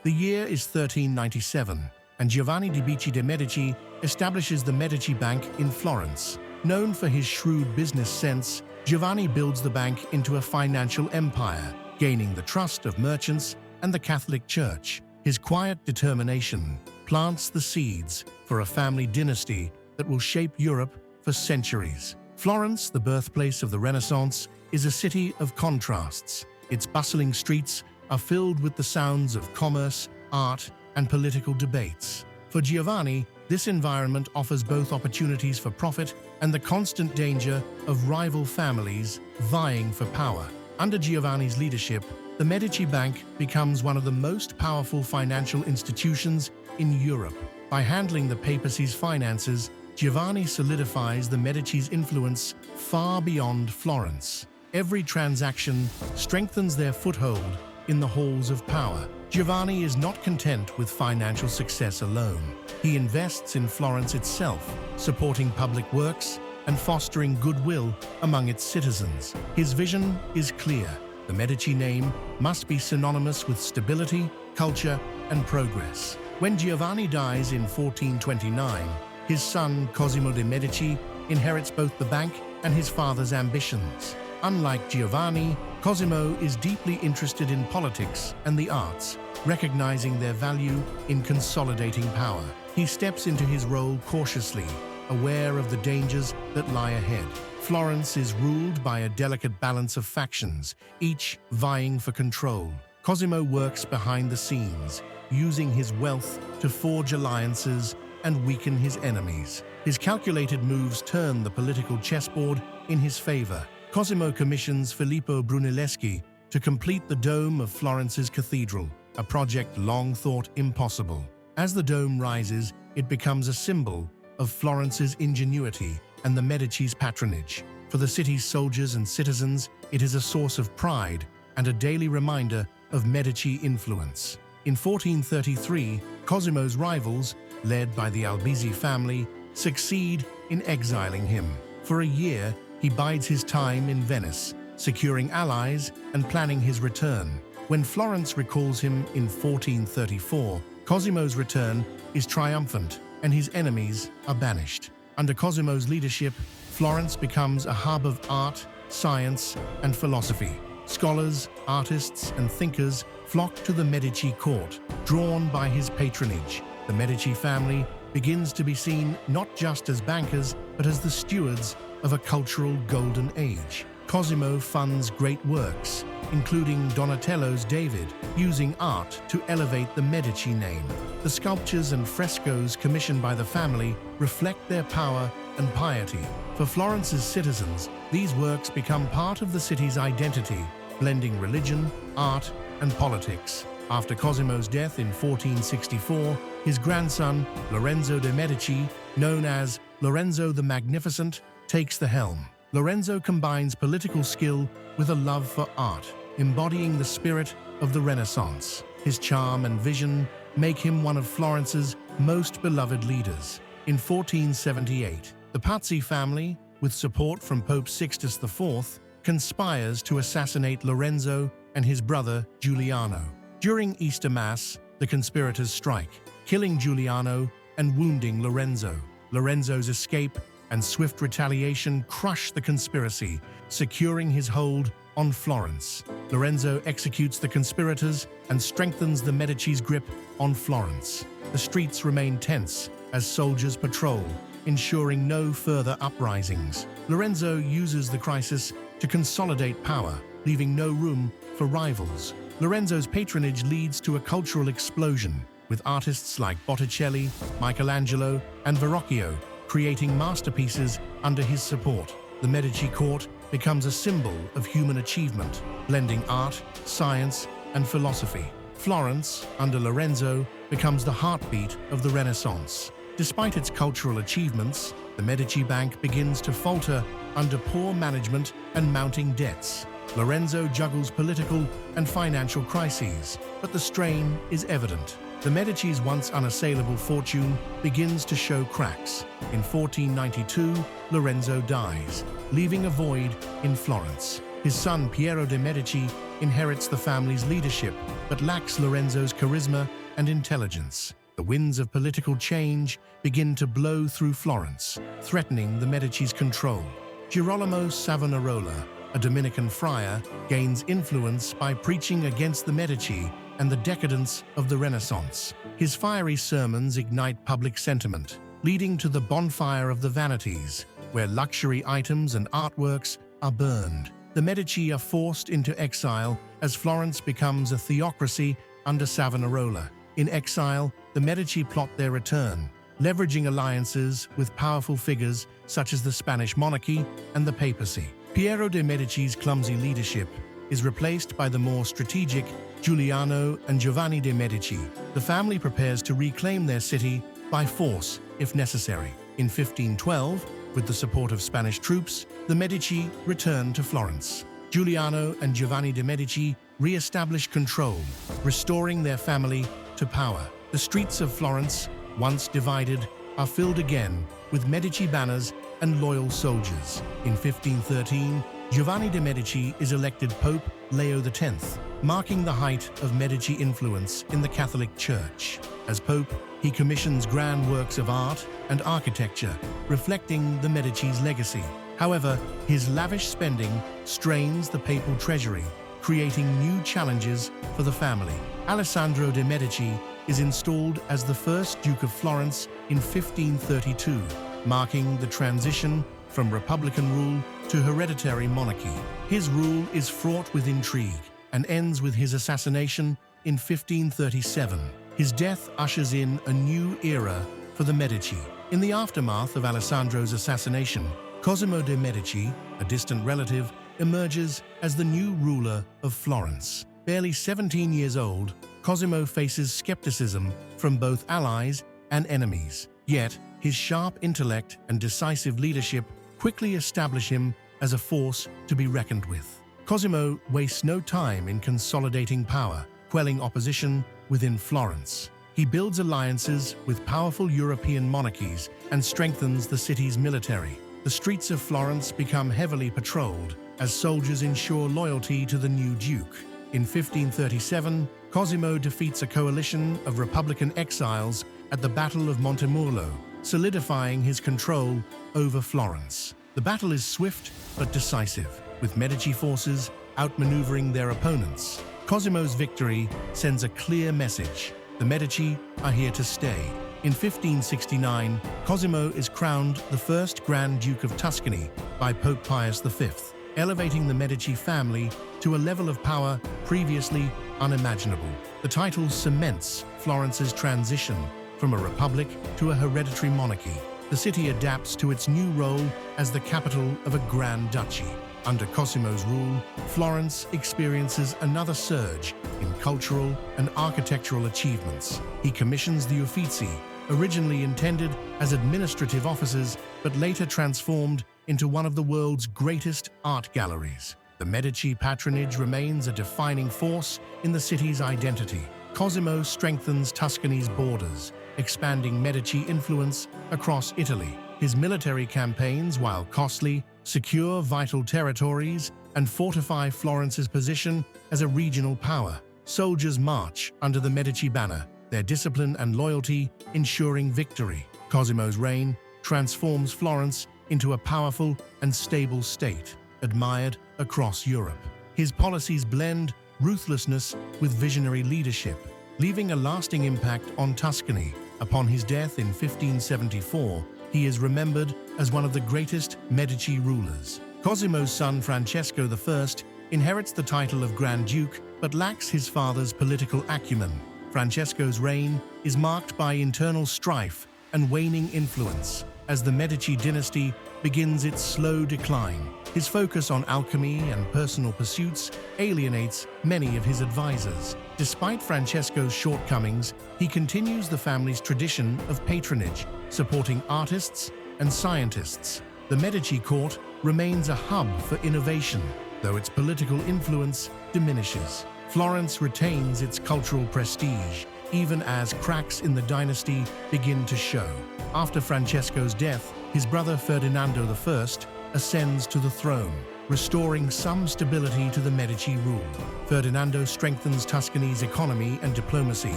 The year is 1397, and Giovanni de' Medici establishes the Medici Bank in Florence. Known for his shrewd business sense, Giovanni builds the bank into a financial empire, gaining the trust of merchants and the Catholic Church. His quiet determination plants the seeds for a family dynasty that will shape Europe for centuries. Florence, the birthplace of the Renaissance, is a city of contrasts. Its bustling streets are filled with the sounds of commerce, art, and political debates. For Giovanni, this environment offers both opportunities for profit and the constant danger of rival families vying for power. Under Giovanni's leadership, the Medici Bank becomes one of the most powerful financial institutions in Europe. By handling the papacy's finances, Giovanni solidifies the Medici's influence far beyond Florence. Every transaction strengthens their foothold in the halls of power. Giovanni is not content with financial success alone. He invests in Florence itself, supporting public works and fostering goodwill among its citizens. His vision is clear. The Medici name must be synonymous with stability, culture, and progress. When Giovanni dies in 1429, his son Cosimo de' Medici inherits both the bank and his father's ambitions. Unlike Giovanni, Cosimo is deeply interested in politics and the arts, recognizing their value in consolidating power. He steps into his role cautiously, aware of the dangers that lie ahead. Florence is ruled by a delicate balance of factions, each vying for control. Cosimo works behind the scenes, using his wealth to forge alliances and weaken his enemies. His calculated moves turn the political chessboard in his favor. Cosimo commissions Filippo Brunelleschi to complete the dome of Florence's cathedral, a project long thought impossible. As the dome rises, it becomes a symbol of Florence's ingenuity and the Medici's patronage. For the city's soldiers and citizens, it is a source of pride and a daily reminder of Medici influence. In 1433, Cosimo's rivals, led by the Albizzi family, succeed in exiling him. For a year, he bides his time in Venice, securing allies and planning his return. When Florence recalls him in 1434, Cosimo's return is triumphant and his enemies are banished. Under Cosimo's leadership, Florence becomes a hub of art, science, and philosophy. Scholars, artists, and thinkers flock to the Medici court, drawn by his patronage. The Medici family begins to be seen not just as bankers, but as the stewards of a cultural golden age. Cosimo funds great works, including Donatello's David, using art to elevate the Medici name. The sculptures and frescoes commissioned by the family reflect their power and piety. For Florence's citizens, these works become part of the city's identity, blending religion, art, and politics. After Cosimo's death in 1464, his grandson, Lorenzo de' Medici, known as Lorenzo the Magnificent, takes the helm. Lorenzo combines political skill with a love for art, embodying the spirit of the Renaissance. His charm and vision make him one of Florence's most beloved leaders. In 1478, the Pazzi family, with support from Pope Sixtus IV, conspires to assassinate Lorenzo and his brother Giuliano. During Easter Mass, the conspirators strike, killing Giuliano and wounding Lorenzo. Lorenzo's escape and swift retaliation crush the conspiracy, securing his hold on Florence. Lorenzo executes the conspirators and strengthens the Medici's grip on Florence. The streets remain tense as soldiers patrol, ensuring no further uprisings. Lorenzo uses the crisis to consolidate power, leaving no room for rivals. Lorenzo's patronage leads to a cultural explosion, with artists like Botticelli, Michelangelo, and Verrocchio creating masterpieces under his support. The Medici court becomes a symbol of human achievement, blending art, science, and philosophy. Florence, under Lorenzo, becomes the heartbeat of the Renaissance. Despite its cultural achievements, the Medici Bank begins to falter under poor management and mounting debts. Lorenzo juggles political and financial crises, but the strain is evident. The Medici's once unassailable fortune begins to show cracks. In 1492, Lorenzo dies, leaving a void in Florence. His son Piero de' Medici inherits the family's leadership, but lacks Lorenzo's charisma and intelligence. The winds of political change begin to blow through Florence, threatening the Medici's control. Girolamo Savonarola, a Dominican friar, gains influence by preaching against the Medici and the decadence of the Renaissance. His fiery sermons ignite public sentiment, leading to the bonfire of the vanities, where luxury items and artworks are burned. The Medici are forced into exile as Florence becomes a theocracy under Savonarola. In exile, the Medici plot their return, leveraging alliances with powerful figures such as the Spanish monarchy and the papacy. Piero de' Medici's clumsy leadership is replaced by the more strategic Giuliano and Giovanni de' Medici. The family prepares to reclaim their city by force, if necessary. In 1512, with the support of Spanish troops, the Medici return to Florence. Giuliano and Giovanni de' Medici re-establish control, restoring their family to power. The streets of Florence, once divided, are filled again with Medici banners and loyal soldiers. In 1513, Giovanni de' Medici is elected Pope Leo X, marking the height of Medici influence in the Catholic Church. As Pope, he commissions grand works of art and architecture, reflecting the Medici's legacy. However, his lavish spending strains the papal treasury, creating new challenges for the family. Alessandro de' Medici is installed as the first Duke of Florence in 1532, marking the transition from republican rule to hereditary monarchy. His rule is fraught with intrigue and ends with his assassination in 1537. His death ushers in a new era for the Medici. In the aftermath of Alessandro's assassination, Cosimo de' Medici, a distant relative, emerges as the new ruler of Florence. Barely 17 years old, Cosimo faces skepticism from both allies and enemies. Yet, his sharp intellect and decisive leadership quickly establish him as a force to be reckoned with. Cosimo wastes no time in consolidating power, quelling opposition within Florence. He builds alliances with powerful European monarchies and strengthens the city's military. The streets of Florence become heavily patrolled as soldiers ensure loyalty to the new duke. In 1537, Cosimo defeats a coalition of Republican exiles at the Battle of Montemurlo, solidifying his control over Florence. The battle is swift but decisive, with Medici forces outmaneuvering their opponents. Cosimo's victory sends a clear message: the Medici are here to stay. In 1569, Cosimo is crowned the first Grand Duke of Tuscany by Pope Pius V, elevating the Medici family to a level of power previously unimaginable. The title cements Florence's transition from a republic to a hereditary monarchy. The city adapts to its new role as the capital of a grand duchy. Under Cosimo's rule, Florence experiences another surge in cultural and architectural achievements. He commissions the Uffizi, originally intended as administrative offices but later transformed into one of the world's greatest art galleries. The Medici patronage remains a defining force in the city's identity. Cosimo strengthens Tuscany's borders, expanding Medici influence across Italy. His military campaigns, while costly, secure vital territories and fortify Florence's position as a regional power. Soldiers march under the Medici banner, their discipline and loyalty ensuring victory. Cosimo's reign transforms Florence into a powerful and stable state, admired across Europe. His policies blend ruthlessness with visionary leadership, leaving a lasting impact on Tuscany. Upon his death in 1574, he is remembered as one of the greatest Medici rulers. Cosimo's son Francesco I inherits the title of Grand Duke but lacks his father's political acumen. Francesco's reign is marked by internal strife and waning influence as the Medici dynasty begins its slow decline. His focus on alchemy and personal pursuits alienates many of his advisors. Despite Francesco's shortcomings, he continues the family's tradition of patronage, supporting artists and scientists. The Medici court remains a hub for innovation, though its political influence diminishes. Florence retains its cultural prestige, even as cracks in the dynasty begin to show. After Francesco's death, his brother Ferdinando I ascends to the throne, restoring some stability to the Medici rule. Ferdinando strengthens Tuscany's economy and diplomacy,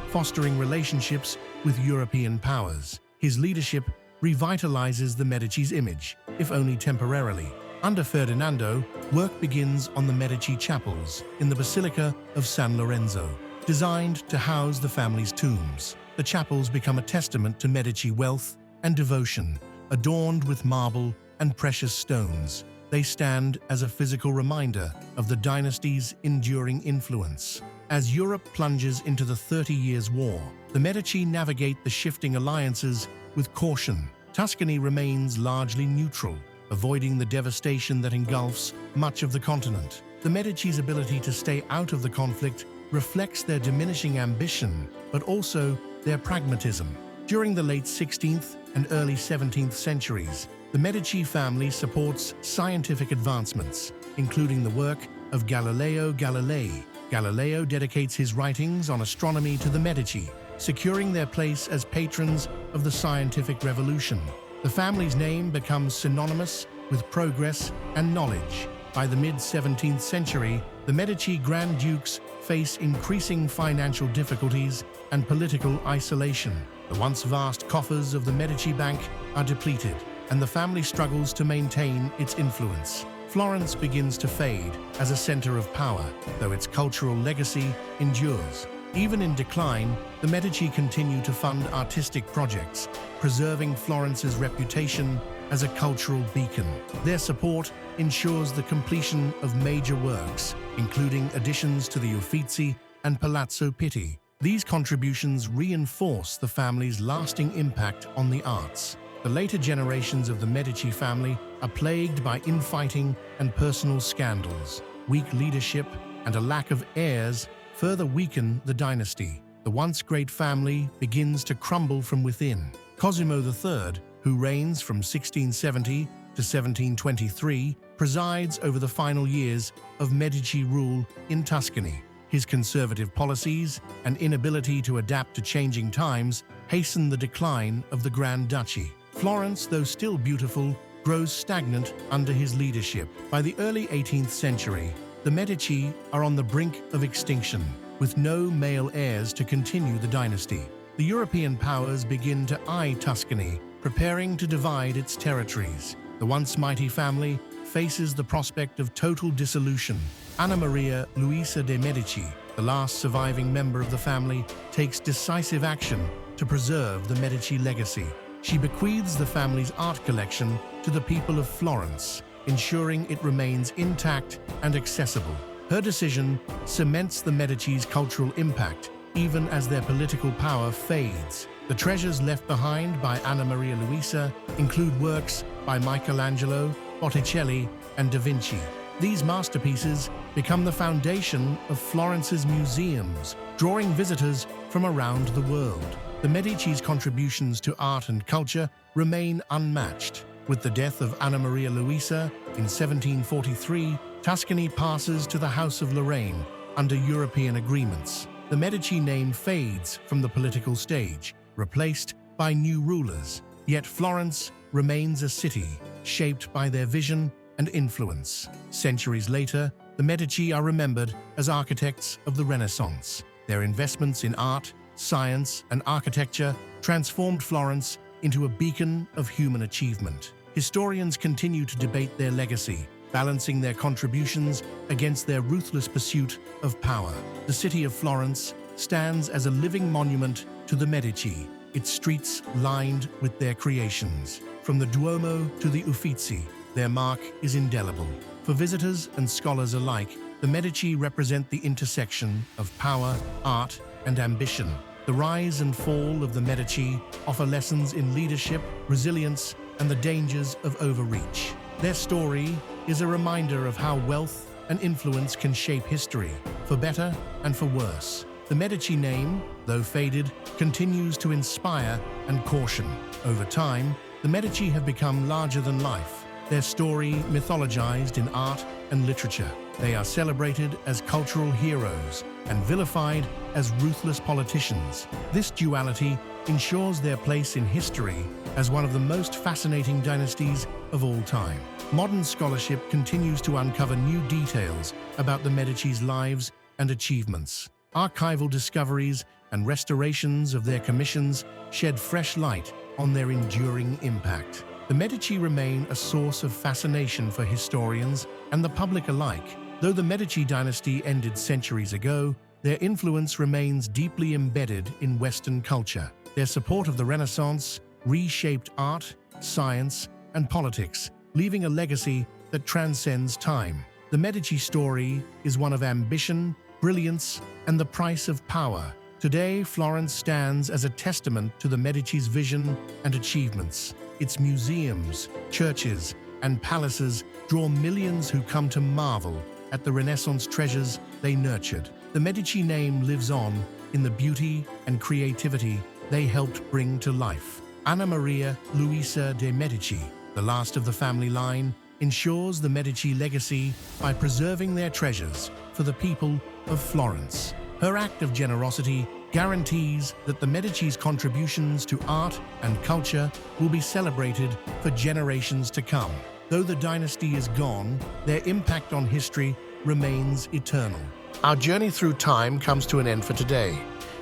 fostering relationships with European powers. His leadership revitalizes the Medici's image, if only temporarily. Under Ferdinando, work begins on the Medici chapels in the Basilica of San Lorenzo. Designed to house the family's tombs, the chapels become a testament to Medici wealth and devotion. Adorned with marble and precious stones, they stand as a physical reminder of the dynasty's enduring influence. As Europe plunges into the 30 Years' War, the Medici navigate the shifting alliances with caution. Tuscany remains largely neutral, avoiding the devastation that engulfs much of the continent. The Medici's ability to stay out of the conflict reflects their diminishing ambition, but also their pragmatism. During the late 16th and early 17th centuries, the Medici family supports scientific advancements, including the work of Galileo Galilei. Galileo dedicates his writings on astronomy to the Medici, securing their place as patrons of the scientific revolution. The family's name becomes synonymous with progress and knowledge. By the mid-17th century, the Medici Grand Dukes face increasing financial difficulties and political isolation. The once vast coffers of the Medici Bank are depleted, and the family struggles to maintain its influence. Florence begins to fade as a center of power, though its cultural legacy endures. Even in decline, the Medici continue to fund artistic projects, preserving Florence's reputation as a cultural beacon. Their support ensures the completion of major works, including additions to the Uffizi and Palazzo Pitti. These contributions reinforce the family's lasting impact on the arts. The later generations of the Medici family are plagued by infighting and personal scandals. Weak leadership and a lack of heirs further weaken the dynasty. The once great family begins to crumble from within. Cosimo III, who reigns from 1670 to 1723, presides over the final years of Medici rule in Tuscany. His conservative policies and inability to adapt to changing times hasten the decline of the Grand Duchy. Florence, though still beautiful, grows stagnant under his leadership. By the early 18th century, the Medici are on the brink of extinction, with no male heirs to continue the dynasty. The European powers begin to eye Tuscany, preparing to divide its territories. The once mighty family faces the prospect of total dissolution. Anna Maria Luisa de' Medici, the last surviving member of the family, takes decisive action to preserve the Medici legacy. She bequeaths the family's art collection to the people of Florence, ensuring it remains intact and accessible. Her decision cements the Medici's cultural impact, even as their political power fades. The treasures left behind by Anna Maria Luisa include works by Michelangelo, Botticelli, and Da Vinci. These masterpieces become the foundation of Florence's museums, drawing visitors from around the world. The Medici's contributions to art and culture remain unmatched. With the death of Anna Maria Luisa in 1743, Tuscany passes to the House of Lorraine under European agreements. The Medici name fades from the political stage, replaced by new rulers. Yet Florence remains a city shaped by their vision and influence. Centuries later, the Medici are remembered as architects of the Renaissance. Their investments in art, science, and architecture transformed Florence into a beacon of human achievement. Historians continue to debate their legacy, balancing their contributions against their ruthless pursuit of power. The city of Florence stands as a living monument to the Medici, its streets lined with their creations. From the Duomo to the Uffizi, their mark is indelible. For visitors and scholars alike, the Medici represent the intersection of power, art, and ambition. The rise and fall of the Medici offer lessons in leadership, resilience, and the dangers of overreach. Their story is a reminder of how wealth and influence can shape history, for better and for worse. The Medici name, though faded, continues to inspire and caution. Over time, the Medici have become larger than life, their story mythologized in art and literature. They are celebrated as cultural heroes and vilified as ruthless politicians. This duality ensures their place in history as one of the most fascinating dynasties of all time. Modern scholarship continues to uncover new details about the Medici's lives and achievements. Archival discoveries and restorations of their commissions shed fresh light on their enduring impact. The Medici remain a source of fascination for historians and the public alike. Though the Medici dynasty ended centuries ago, their influence remains deeply embedded in Western culture. Their support of the Renaissance reshaped art, science, and politics, leaving a legacy that transcends time. The Medici story is one of ambition, brilliance, and the price of power. Today, Florence stands as a testament to the Medici's vision and achievements. Its museums, churches, and palaces draw millions who come to marvel at the Renaissance treasures they nurtured. The Medici name lives on in the beauty and creativity they helped bring to life. Anna Maria Luisa de' Medici, the last of the family line, ensures the Medici legacy by preserving their treasures for the people of Florence. Her act of generosity guarantees that the Medici's contributions to art and culture will be celebrated for generations to come. Though the dynasty is gone, their impact on history remains eternal. Our journey through time comes to an end for today.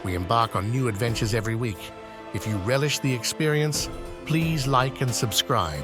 We embark on new adventures every week. If you relish the experience, please like and subscribe.